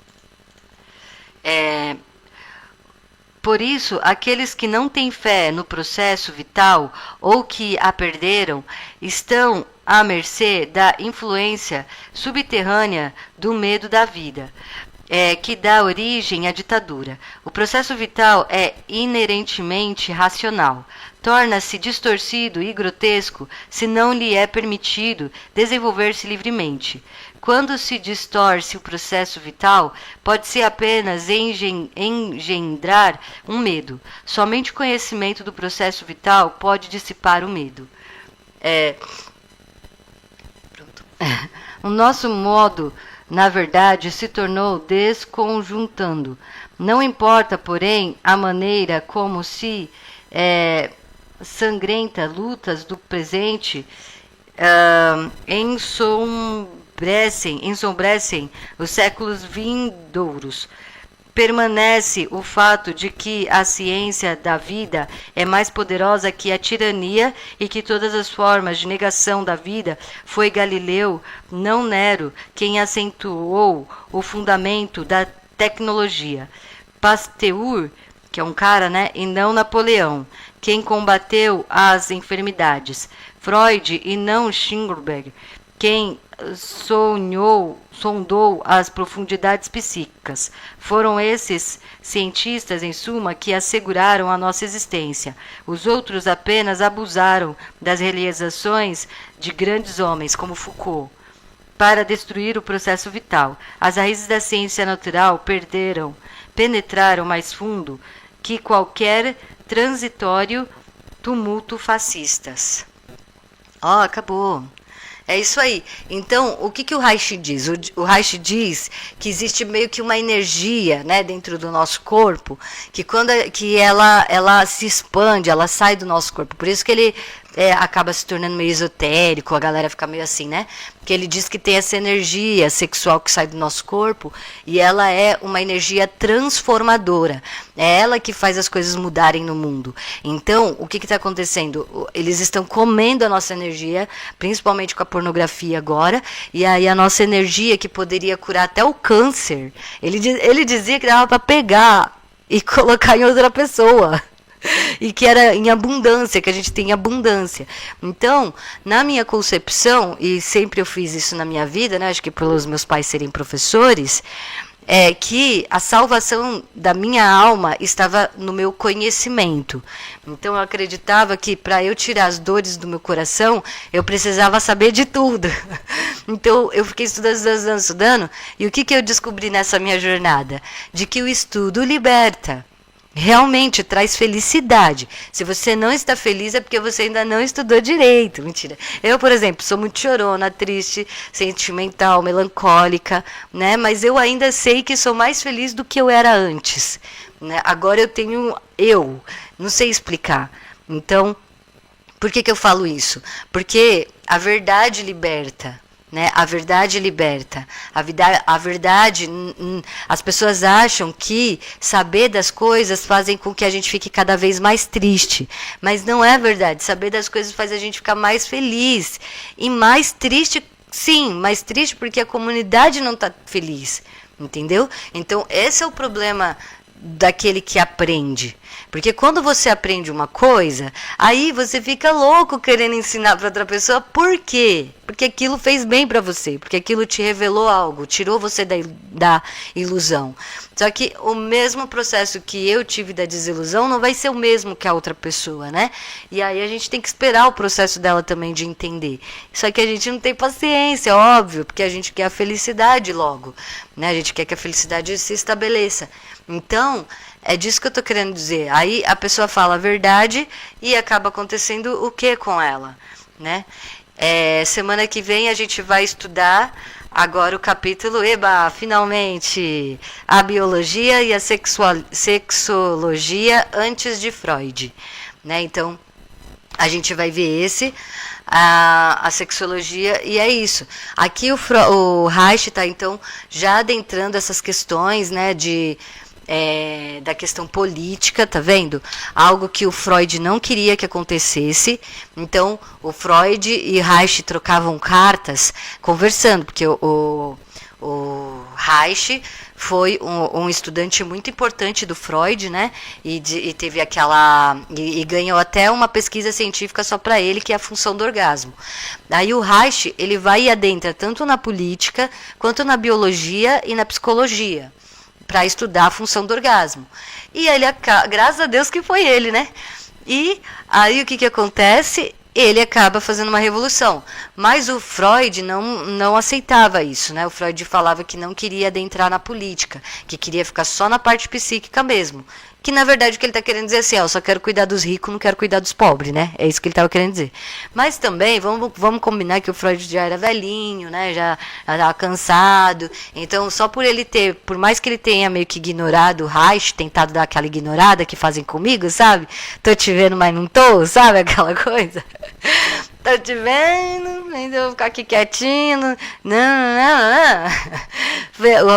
por isso, aqueles que não têm fé no processo vital ou que a perderam, estão à mercê da influência subterrânea do medo da vida, que dá origem à ditadura. O processo vital é inerentemente racional. Torna-se distorcido e grotesco se não lhe é permitido desenvolver-se livremente. Quando se distorce o processo vital, pode-se apenas engendrar um medo. Somente o conhecimento do processo vital pode dissipar o medo. O nosso modo, na verdade, se tornou desconjuntando. Não importa, porém, a maneira como se sangrenta lutas do presente ensombrecem os séculos vindouros. Permanece o fato de que a ciência da vida é mais poderosa que a tirania e que todas as formas de negação da vida foi Galileu, não Nero, quem acentuou o fundamento da tecnologia. Pasteur, que é um cara, né, e não Napoleão, quem combateu as enfermidades. Freud e não Schellenberg, quem sondou as profundidades psíquicas. Foram esses cientistas, em suma, que asseguraram a nossa existência. Os outros apenas abusaram das realizações de grandes homens, como Foucault, para destruir o processo vital. As raízes da ciência natural penetraram mais fundo que qualquer transitório tumulto fascistas. Ó, acabou. É isso aí. Então, o que o Reich diz? O Reich diz que existe meio que uma energia, né, dentro do nosso corpo, que ela se expande, ela sai do nosso corpo. Por isso que ele acaba se tornando meio esotérico, a galera fica meio assim, né? Porque ele diz que tem essa energia sexual que sai do nosso corpo e ela é uma energia transformadora. É ela que faz as coisas mudarem no mundo. Então, o que está acontecendo? Eles estão comendo a nossa energia, principalmente com a pornografia agora, e aí a nossa energia que poderia curar até o câncer, ele dizia que dava para pegar e colocar em outra pessoa. E que era em abundância, que a gente tem abundância. Então, na minha concepção, e sempre eu fiz isso na minha vida, né, acho que pelos meus pais serem professores, é que a salvação da minha alma estava no meu conhecimento. Então eu acreditava que para eu tirar as dores do meu coração, eu precisava saber de tudo. Então eu fiquei estudando, e o que eu descobri nessa minha jornada? De que o estudo liberta. Realmente traz felicidade. Se você não está feliz é porque você ainda não estudou direito. Mentira. Eu, por exemplo, sou muito chorona, triste, sentimental, melancólica, né? Mas eu ainda sei que sou mais feliz do que eu era antes, né? Agora eu não sei explicar. Então, por que eu falo isso? Porque a verdade liberta. Né? A verdade liberta. A verdade, as pessoas acham que saber das coisas fazem com que a gente fique cada vez mais triste, mas não é verdade. Saber das coisas faz a gente ficar mais feliz e mais triste, sim, mais triste porque a comunidade não está feliz, entendeu? Então esse é o problema daquele que aprende. Porque quando você aprende uma coisa, aí você fica louco querendo ensinar para outra pessoa. Por quê? Porque aquilo fez bem para você, porque aquilo te revelou algo, tirou você da ilusão. Só que o mesmo processo que eu tive da desilusão não vai ser o mesmo que a outra pessoa, né? E aí a gente tem que esperar o processo dela também de entender. Só que a gente não tem paciência, óbvio, porque a gente quer a felicidade logo, né? A gente quer que a felicidade se estabeleça. Então, é disso que eu tô querendo dizer. Aí a pessoa fala a verdade e acaba acontecendo o que com ela, né? Semana que vem a gente vai estudar agora o capítulo, finalmente, a biologia e a sexologia antes de Freud, né? Então, a gente vai ver a sexologia, e é isso. Aqui o Reich está, então, já adentrando essas questões, né, da questão política, tá vendo? Algo que o Freud não queria que acontecesse. Então, o Freud e Reich trocavam cartas conversando, porque o Reich foi um estudante muito importante do Freud, né? E teve e ganhou até uma pesquisa científica só para ele, que é a função do orgasmo. Aí o Reich, ele vai e adentra tanto na política quanto na biologia e na psicologia, para estudar a função do orgasmo. E ele, graças a Deus que foi ele, né? E aí o que acontece? Ele acaba fazendo uma revolução. Mas o Freud não aceitava isso, né? O Freud falava que não queria adentrar na política, que queria ficar só na parte psíquica mesmo. Que na verdade o que ele está querendo dizer é assim, eu só quero cuidar dos ricos, não quero cuidar dos pobres, né? É isso que ele estava querendo dizer. Mas também, vamos combinar que o Freud já era velhinho, né? Já estava cansado. Então, só por mais que ele tenha meio que ignorado o Reich, tentado dar aquela ignorada que fazem comigo, sabe? Tô te vendo, mas não tô, sabe? Aquela coisa. Tô te vendo, então eu vou ficar aqui quietinho. Não.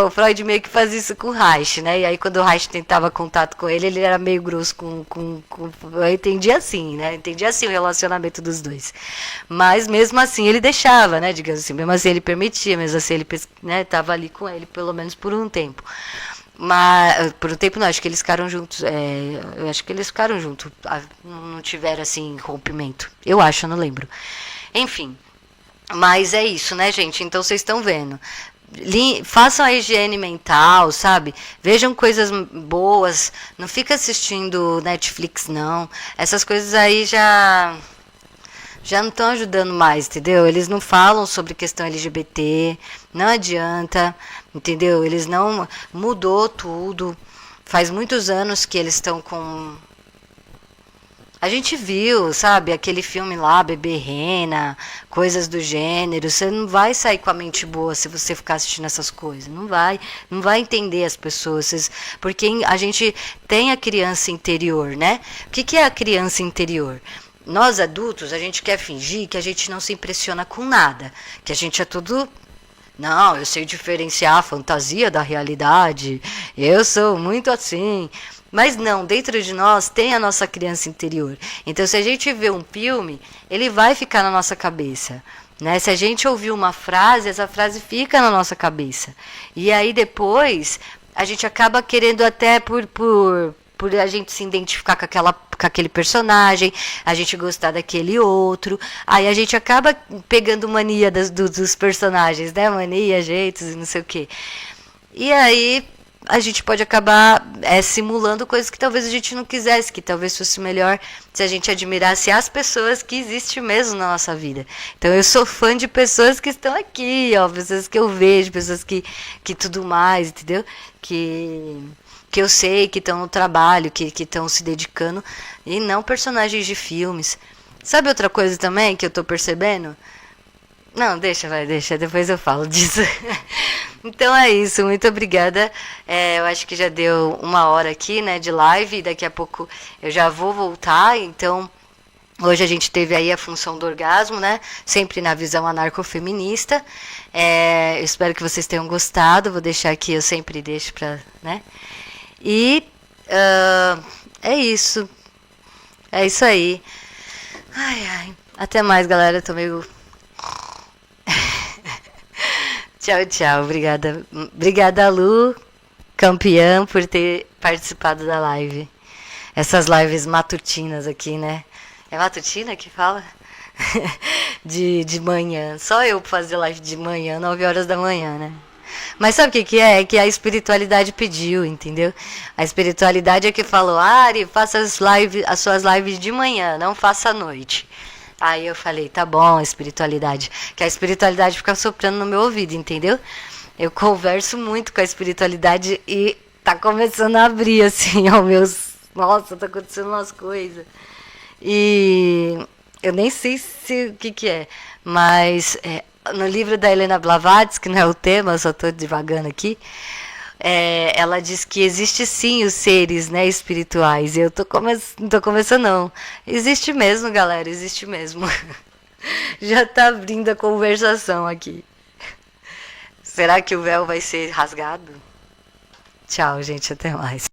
O Freud meio que faz isso com o Reich, né? E aí quando o Reich tentava contato com ele era meio grosso eu entendi assim, né? Entendi assim o relacionamento dos dois. Mas mesmo assim ele deixava, né? Digamos assim, mesmo assim ele permitia, mesmo assim ele, né, tava ali com ele pelo menos por um tempo. Mas por um tempo não, acho que eles ficaram juntos. Eu acho que eles ficaram juntos. Não tiveram assim rompimento. Eu acho, eu não lembro. Enfim. Mas é isso, né, gente? Então vocês estão vendo. Façam a higiene mental, sabe? Vejam coisas boas. Não fica assistindo Netflix, não. Essas coisas aí já não estão ajudando mais, entendeu? Eles não falam sobre questão LGBT, não adianta, entendeu? Eles não mudou tudo. Faz muitos anos que eles estão com. A gente viu, sabe, aquele filme lá, Bebê Rena, coisas do gênero. Você não vai sair com a mente boa se você ficar assistindo essas coisas. Não vai entender as pessoas. Porque a gente tem a criança interior, né? O que é a criança interior? Nós adultos, a gente quer fingir que a gente não se impressiona com nada. Que a gente é tudo. Não, eu sei diferenciar a fantasia da realidade. Eu sou muito assim. Mas não, dentro de nós tem a nossa criança interior. Então, se a gente vê um filme, ele vai ficar na nossa cabeça. Né? Se a gente ouvir uma frase, essa frase fica na nossa cabeça. E aí depois, a gente acaba querendo até por a gente se identificar com aquele personagem, a gente gostar daquele outro. Aí a gente acaba pegando mania dos personagens, né? Mania, jeitos e não sei o quê. E aí a gente pode acabar simulando coisas que talvez a gente não quisesse, que talvez fosse melhor se a gente admirasse as pessoas que existem mesmo na nossa vida. Então eu sou fã de pessoas que estão aqui, ó, pessoas que eu vejo, pessoas que tudo mais, entendeu? Que eu sei que estão no trabalho, que estão se dedicando, e não personagens de filmes. Sabe outra coisa também que eu tô percebendo? Não, deixa, depois eu falo disso. Então é isso, muito obrigada. Eu acho que já deu 1 hora aqui, né, de live, e daqui a pouco eu já vou voltar. Então, hoje a gente teve aí a função do orgasmo, né, sempre na visão anarcofeminista. Eu espero que vocês tenham gostado, vou deixar aqui, eu sempre deixo pra, né. E é isso. É isso aí. Ai. Até mais, galera. Tô meio. Tchau. Obrigada, Lu, campeã, por ter participado da live. Essas lives matutinas aqui, né? É matutina que fala? de manhã. Só eu fazer live de manhã, 9 horas da manhã, né? Mas sabe o que é? É que a espiritualidade pediu, entendeu? A espiritualidade é que falou: Ari, faça as suas lives de manhã, não faça à noite. Aí eu falei: tá bom, espiritualidade. Que a espiritualidade fica soprando no meu ouvido, entendeu? Eu converso muito com a espiritualidade e tá começando a abrir, assim, ó, meus... Nossa, tá acontecendo umas coisas. E eu nem sei o que é, mas... no livro da Helena Blavatsky, que não é o tema, eu só estou divagando aqui, ela diz que existe sim os seres, né, espirituais. E eu não tô começando, não. Existe mesmo, galera, existe mesmo. Já tá abrindo a conversação aqui. Será que o véu vai ser rasgado? Tchau, gente, até mais.